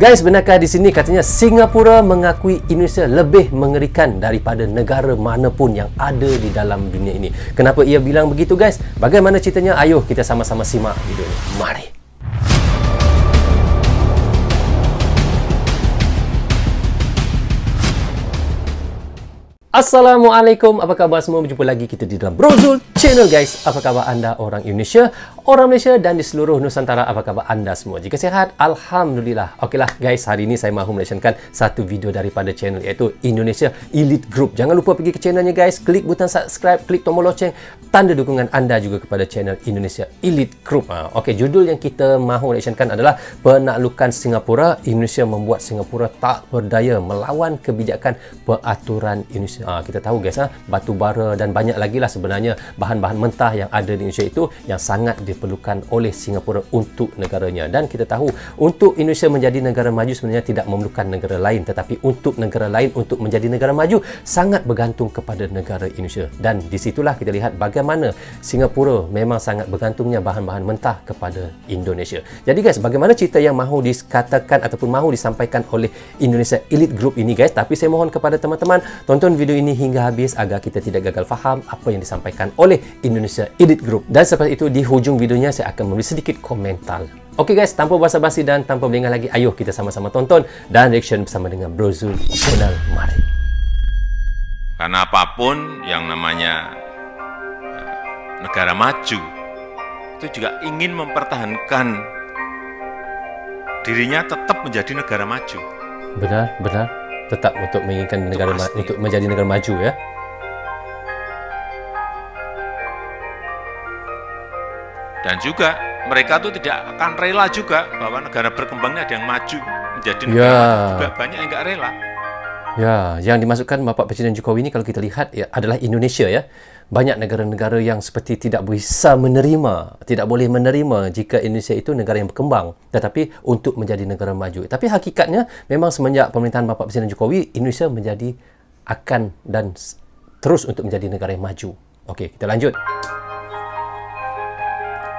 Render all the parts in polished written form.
Guys, benarkah di sini katanya Singapura mengakui Indonesia lebih mengerikan daripada negara manapun yang ada di dalam dunia ini? Kenapa ia bilang begitu, guys? Bagaimana ceritanya? Ayo kita sama-sama simak video ini. Mari. Assalamualaikum, apa khabar semua? Berjumpa lagi kita di dalam Brozul Channel, guys. Apa khabar anda orang Indonesia, orang Malaysia dan di seluruh Nusantara? Apa khabar anda semua? Jika sihat, Alhamdulillah. Okeylah guys, hari ini saya mahu menyaksikan satu video daripada channel iaitu Indonesia Elite Group. Jangan lupa pergi ke channelnya, guys. Klik butang subscribe, klik tombol loceng, tanda dukungan anda juga kepada channel Indonesia Elite Group. Okey, judul yang kita mahu menyaksikan adalah penaklukan Singapura. Indonesia membuat Singapura tak berdaya melawan kebijakan peraturan Indonesia. Kita tahu guys, batu bara dan banyak lagi lah sebenarnya bahan-bahan mentah yang ada di Indonesia itu yang sangat diperlukan oleh Singapura untuk negaranya. Dan kita tahu untuk Indonesia menjadi negara maju sebenarnya tidak memerlukan negara lain, tetapi untuk negara lain untuk menjadi negara maju sangat bergantung kepada negara Indonesia. Dan disitulah kita lihat bagaimana Singapura memang sangat bergantungnya bahan-bahan mentah kepada Indonesia. Jadi guys, bagaimana cerita yang mahu dikatakan ataupun mahu disampaikan oleh Indonesia Elite Group ini, guys? Tapi saya mohon kepada teman-teman tonton video ini hingga habis agar kita tidak gagal faham apa yang disampaikan oleh Indonesia Elite Group. Dan seperti itu, di hujung videonya saya akan memberi sedikit komentar. Okey guys, tanpa basa-basi dan tanpa berlengah lagi, ayo kita sama-sama tonton dan reaction bersama dengan Brozul Channel. Mari. Karena apapun yang namanya negara maju itu juga ingin mempertahankan dirinya tetap menjadi negara maju. Benar. Tetap untuk menginginkan negara untuk menjadi negara maju, ya. Dan juga mereka tuh tidak akan rela juga bahwa negara berkembang ini ada yang maju menjadi negara maju, juga banyak yang nggak rela. Ya, yang dimasukkan Bapak Presiden Jokowi ini kalau kita lihat ya, adalah Indonesia, ya. Banyak negara-negara yang seperti tidak bisa menerima, tidak boleh menerima jika Indonesia itu negara yang berkembang, tetapi untuk menjadi negara maju. Tapi hakikatnya memang semenjak pemerintahan Bapak Presiden Jokowi, Indonesia menjadi akan dan terus untuk menjadi negara yang maju. Okey, kita lanjut.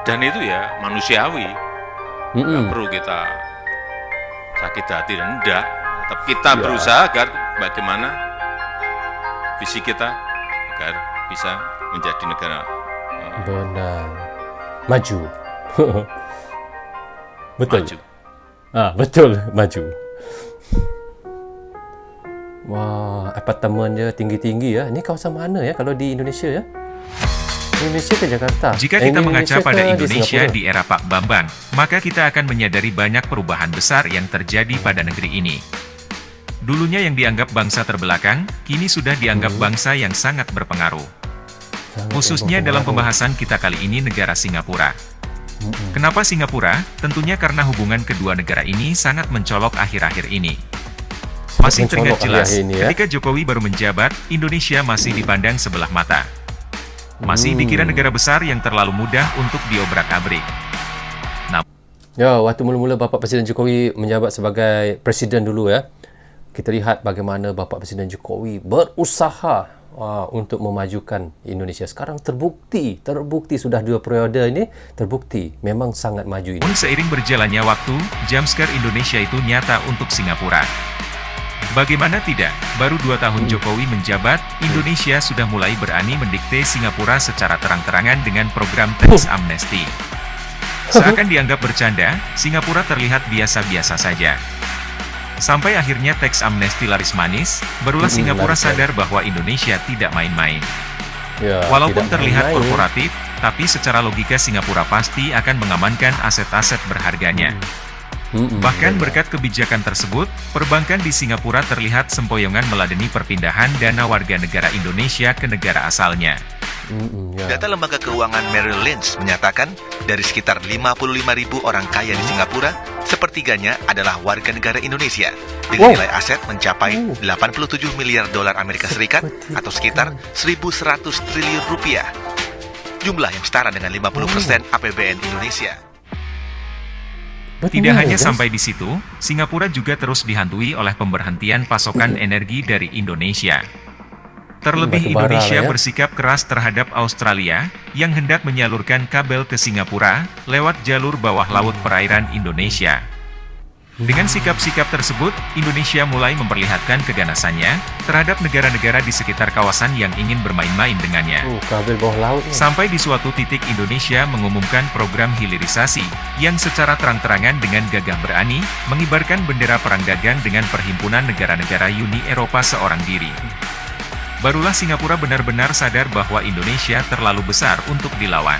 Dan itu ya manusiawi. Nggak perlu kita sakit hati dan enggak. Tapi kita berusaha agar bagaimana visi kita agar bisa menjadi negara benar maju. Betul. Maju. Betul, maju. Wah, apartemen dia tinggi-tinggi, ya. Ini kawasan mana ya kalau di Indonesia, ya? Indonesia ke Jakarta. Jika kita mengaca pada Indonesia di era Pak Bambang, maka kita akan menyadari banyak perubahan besar yang terjadi pada negeri ini. Dulunya yang dianggap bangsa terbelakang, kini sudah dianggap bangsa yang sangat berpengaruh. Khususnya dalam pembahasan kita kali ini negara Singapura. Kenapa Singapura? Tentunya karena hubungan kedua negara ini sangat mencolok akhir-akhir ini. Masih teringat jelas, ketika Jokowi baru menjabat, Indonesia masih dipandang sebelah mata. Masih dikira negara besar yang terlalu mudah untuk diobrak-abrik. Ya, waktu mula-mula Bapak Presiden Jokowi menjabat sebagai presiden dulu, ya. Kita lihat bagaimana Bapak Presiden Jokowi berusaha untuk memajukan Indonesia. Sekarang terbukti sudah 2 periode ini, terbukti memang sangat maju ini. Seiring berjalannya waktu, jumpscare Indonesia itu nyata untuk Singapura. Bagaimana tidak, baru 2 tahun Jokowi menjabat, Indonesia sudah mulai berani mendikte Singapura secara terang-terangan dengan program tax amnesty. Seakan dianggap bercanda, Singapura terlihat biasa-biasa saja. Sampai akhirnya teks amnesti laris manis, barulah Singapura sadar bahwa Indonesia tidak main-main. Walaupun terlihat korporatif, tapi secara logika Singapura pasti akan mengamankan aset-aset berharganya. Bahkan berkat kebijakan tersebut, perbankan di Singapura terlihat sempoyongan meladeni perpindahan dana warga negara Indonesia ke negara asalnya. Data lembaga keuangan Merrill Lynch menyatakan, dari sekitar 55.000 orang kaya di Singapura, sepertiganya adalah warga negara Indonesia, dengan nilai aset mencapai 87 miliar dolar Amerika Serikat atau sekitar 1.100 triliun rupiah. Jumlah yang setara dengan 50% APBN Indonesia. Tidak hanya sampai di situ, Singapura juga terus dihantui oleh pemberhentian pasokan energi dari Indonesia. Terlebih Indonesia bersikap keras terhadap Australia yang hendak menyalurkan kabel ke Singapura lewat jalur bawah laut perairan Indonesia. Dengan sikap-sikap tersebut, Indonesia mulai memperlihatkan keganasannya terhadap negara-negara di sekitar kawasan yang ingin bermain-main dengannya. Kabel bawah laut. Sampai di suatu titik Indonesia mengumumkan program hilirisasi yang secara terang-terangan dengan gagah berani mengibarkan bendera perang dagang dengan Perhimpunan Negara-Negara Uni Eropa seorang diri. Barulah Singapura benar-benar sadar bahwa Indonesia terlalu besar untuk dilawan.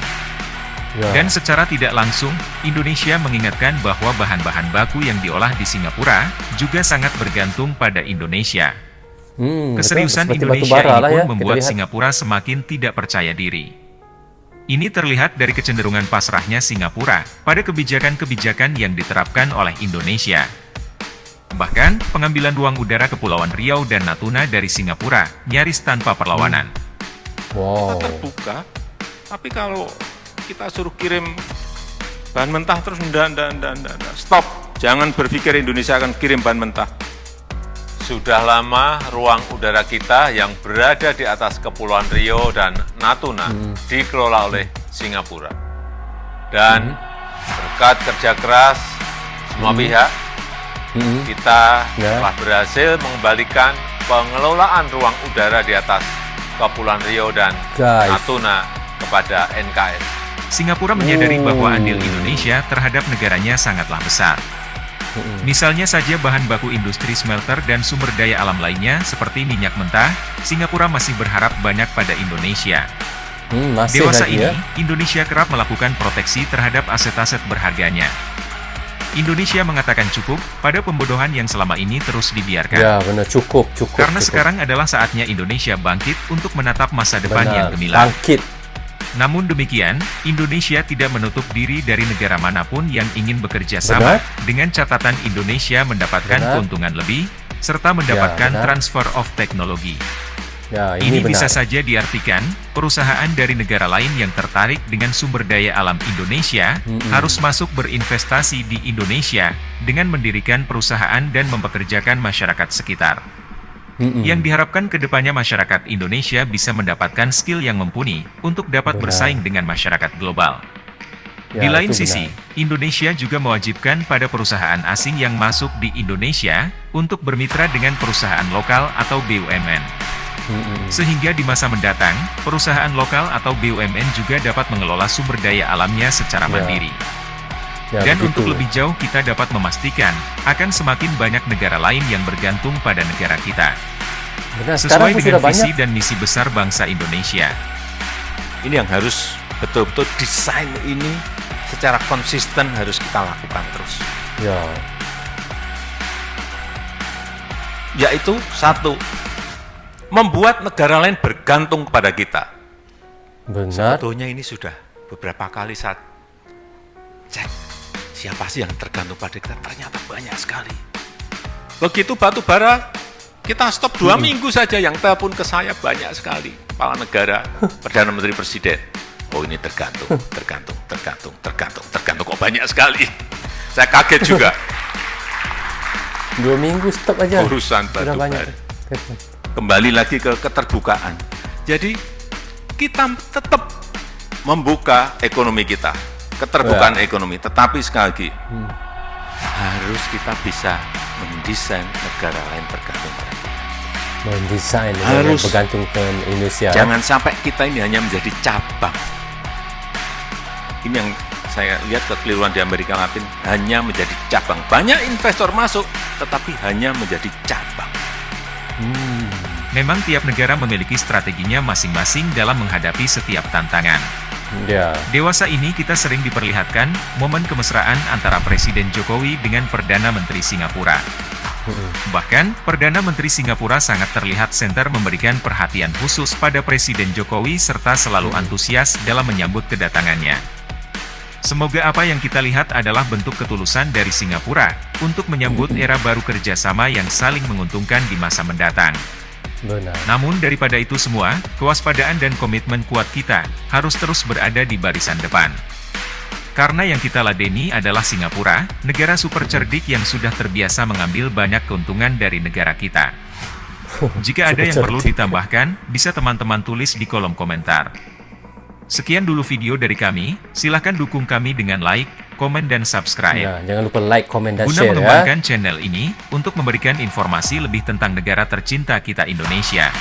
Ya. Dan secara tidak langsung, Indonesia mengingatkan bahwa bahan-bahan baku yang diolah di Singapura juga sangat bergantung pada Indonesia. Keseriusan betul. Seperti Indonesia batubara ini lah pun ya, membuat kita lihat. Singapura semakin tidak percaya diri. Ini terlihat dari kecenderungan pasrahnya Singapura pada kebijakan-kebijakan yang diterapkan oleh Indonesia. Bahkan, pengambilan ruang udara Kepulauan Riau dan Natuna dari Singapura nyaris tanpa perlawanan. Wow. Kita terbuka, tapi kalau kita suruh kirim bahan mentah terus enggak. Stop, jangan berpikir Indonesia akan kirim bahan mentah. Sudah lama ruang udara kita yang berada di atas Kepulauan Riau dan Natuna dikelola oleh Singapura. Dan berkat kerja keras semua pihak, kita telah berhasil mengembalikan pengelolaan ruang udara di atas Kepulauan Riau dan Natuna kepada NKRI. Singapura menyadari bahwa andil Indonesia terhadap negaranya sangatlah besar. Misalnya saja bahan baku industri smelter dan sumber daya alam lainnya seperti minyak mentah, Singapura masih berharap banyak pada Indonesia. Dewasa ini, Indonesia kerap melakukan proteksi terhadap aset-aset berharganya. Indonesia mengatakan cukup pada pembodohan yang selama ini terus dibiarkan. Ya, benar, cukup. Karena sekarang adalah saatnya Indonesia bangkit untuk menatap masa depan yang gemilang. Bangkit. Namun demikian, Indonesia tidak menutup diri dari negara manapun yang ingin bekerja sama dengan catatan Indonesia mendapatkan keuntungan lebih, serta mendapatkan transfer of teknologi. Ya, Ini bisa saja diartikan, perusahaan dari negara lain yang tertarik dengan sumber daya alam Indonesia harus masuk berinvestasi di Indonesia dengan mendirikan perusahaan dan mempekerjakan masyarakat sekitar. Yang diharapkan ke depannya masyarakat Indonesia bisa mendapatkan skill yang mumpuni untuk dapat bersaing dengan masyarakat global. Di lain sisi, Indonesia juga mewajibkan pada perusahaan asing yang masuk di Indonesia untuk bermitra dengan perusahaan lokal atau BUMN. Sehingga di masa mendatang, perusahaan lokal atau BUMN juga dapat mengelola sumber daya alamnya secara mandiri. Dan untuk lebih jauh kita dapat memastikan, akan semakin banyak negara lain yang bergantung pada negara kita. Sesuai dengan visi dan misi besar bangsa Indonesia. Ini yang harus betul-betul desain ini secara konsisten harus kita lakukan terus. Ya. Yaitu satu, membuat negara lain bergantung kepada kita. Benar. Sebetulnya ini sudah beberapa kali saat cek siapa sih yang tergantung pada kita, ternyata banyak sekali. Begitu batu bara, kita stop 2 minggu saja yang telepon ke saya banyak sekali. Kepala negara, Perdana Menteri Presiden. Oh ini tergantung, kok banyak sekali. Saya kaget juga. 2 minggu stop aja. Urusan batu bara. Kembali lagi ke keterbukaan. Jadi kita tetap membuka ekonomi kita. Keterbukaan ekonomi, tetapi sekali lagi harus kita bisa mendesain negara lain bergantung pada kita. Mendesain harus bergantung ke Indonesia. Jangan sampai kita ini hanya menjadi cabang. Ini yang saya lihat kekeliruan di Amerika Latin, hanya menjadi cabang. Banyak investor masuk, tetapi hanya menjadi cabang. Memang tiap negara memiliki strateginya masing-masing dalam menghadapi setiap tantangan. Dewasa ini kita sering diperlihatkan momen kemesraan antara Presiden Jokowi dengan Perdana Menteri Singapura. Bahkan, Perdana Menteri Singapura sangat terlihat senter memberikan perhatian khusus pada Presiden Jokowi serta selalu antusias dalam menyambut kedatangannya. Semoga apa yang kita lihat adalah bentuk ketulusan dari Singapura untuk menyambut era baru kerjasama yang saling menguntungkan di masa mendatang. Benar. Namun daripada itu semua, kewaspadaan dan komitmen kuat kita harus terus berada di barisan depan. Karena yang kita ladeni adalah Singapura, negara super cerdik yang sudah terbiasa mengambil banyak keuntungan dari negara kita. Jika ada yang perlu ditambahkan, bisa teman-teman tulis di kolom komentar. Sekian dulu video dari kami, silahkan dukung kami dengan like, komen, dan subscribe. Nah, jangan lupa like, komen, dan Guna share ya. mengembangkan channel ini untuk memberikan informasi lebih tentang negara tercinta kita Indonesia.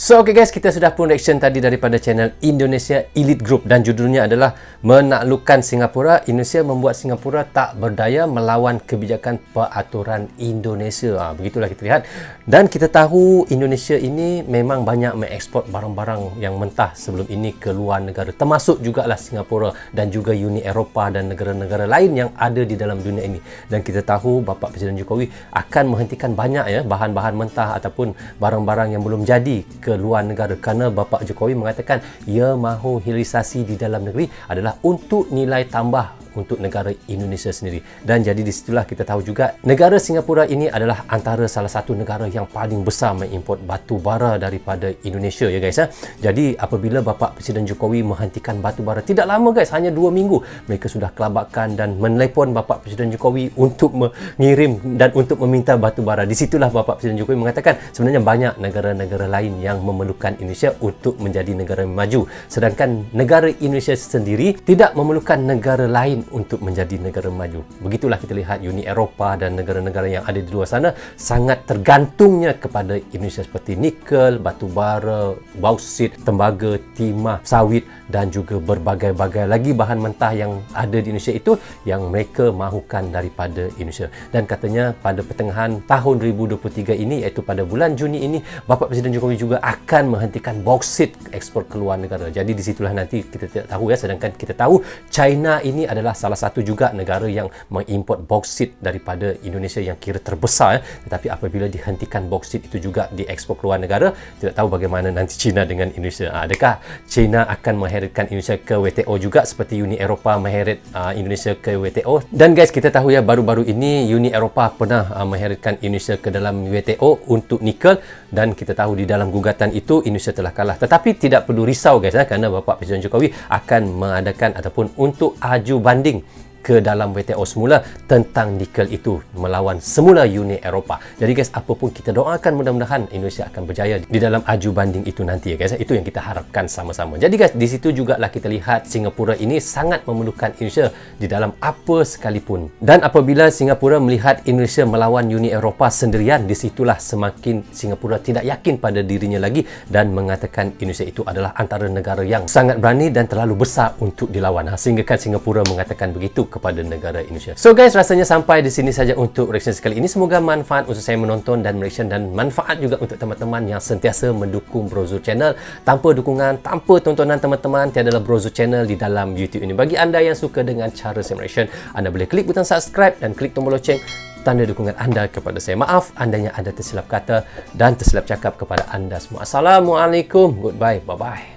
So, okay guys, kita sudah pun reaction tadi daripada channel Indonesia Elite Group dan judulnya adalah Menaklukkan Singapura, Indonesia membuat Singapura tak berdaya melawan kebijakan peraturan Indonesia. Begitulah kita lihat. Dan kita tahu Indonesia ini memang banyak mengekspor barang-barang yang mentah sebelum ini ke luar negara. Termasuk jugalah Singapura dan juga Uni Eropah dan negara-negara lain yang ada di dalam dunia ini. Dan kita tahu Bapak Presiden Jokowi akan menghentikan banyak ya bahan-bahan mentah ataupun barang-barang yang belum jadi ke luar negara kerana Bapak Jokowi mengatakan ia mahu hilirisasi di dalam negeri adalah untuk nilai tambah untuk negara Indonesia sendiri. Dan jadi disitulah kita tahu juga negara Singapura ini adalah antara salah satu negara yang paling besar mengimport batu bara daripada Indonesia ya guys ya. Jadi apabila Bapak Presiden Jokowi menghentikan batu bara, tidak lama guys, hanya 2 minggu mereka sudah kelabakan dan menelepon Bapak Presiden Jokowi untuk mengirim dan untuk meminta batu bara. Disitulah Bapak Presiden Jokowi mengatakan sebenarnya banyak negara-negara lain yang memerlukan Indonesia untuk menjadi negara maju, sedangkan negara Indonesia sendiri tidak memerlukan negara lain untuk menjadi negara maju. Begitulah kita lihat Uni Eropah dan negara-negara yang ada di luar sana sangat tergantungnya kepada Indonesia seperti nikel, batu bara, bauksit, tembaga, timah, sawit dan juga berbagai-bagai lagi bahan mentah yang ada di Indonesia itu yang mereka mahukan daripada Indonesia. Dan katanya pada pertengahan tahun 2023 ini, iaitu pada bulan Juni ini, Bapak Presiden Jokowi juga akan menghentikan bauksit ekspor ke luar negara. Jadi disitulah nanti kita tidak tahu ya, sedangkan kita tahu China ini adalah salah satu juga negara yang mengimport bauksit daripada Indonesia yang kira terbesar ya. Tetapi apabila dihentikan bauksit itu juga diekspor ke luar negara, tidak tahu bagaimana nanti China dengan Indonesia. Adakah China akan mengeretkan Indonesia ke WTO juga seperti Uni Eropah mengheret Indonesia ke WTO? Dan guys, kita tahu ya baru-baru ini Uni Eropah pernah mengeretkan Indonesia ke dalam WTO untuk nikel, dan kita tahu di dalam gugatan itu Indonesia telah kalah. Tetapi tidak perlu risau guys ya, kerana Bapak Presiden Jokowi akan mengadakan ataupun untuk aju banding ke dalam WTO semula tentang nikel itu melawan semula Uni Eropah. Jadi guys, apapun kita doakan mudah-mudahan Indonesia akan berjaya di dalam aju banding itu nanti ya guys. Itu yang kita harapkan sama-sama. Jadi guys, di situ jugalah kita lihat Singapura ini sangat memerlukan Indonesia di dalam apa sekalipun. Dan apabila Singapura melihat Indonesia melawan Uni Eropah sendirian, disitulah semakin Singapura tidak yakin pada dirinya lagi dan mengatakan Indonesia itu adalah antara negara yang sangat berani dan terlalu besar untuk dilawan. Sehingga kan Singapura mengatakan begitu kepada negara Indonesia. So guys, rasanya sampai di sini saja untuk reaction sekali ini. Semoga manfaat untuk saya menonton dan reaction, dan manfaat juga untuk teman-teman yang sentiasa mendukung Brozul Channel. Tanpa dukungan, tanpa tontonan teman-teman, tiadalah Brozul Channel di dalam YouTube ini. Bagi anda yang suka dengan cara saya reaction, anda boleh klik butang subscribe dan klik tombol loceng tanda dukungan anda kepada saya. Maaf andainya ada tersilap kata dan tersilap cakap kepada anda semua. Assalamualaikum. Goodbye. Bye-bye.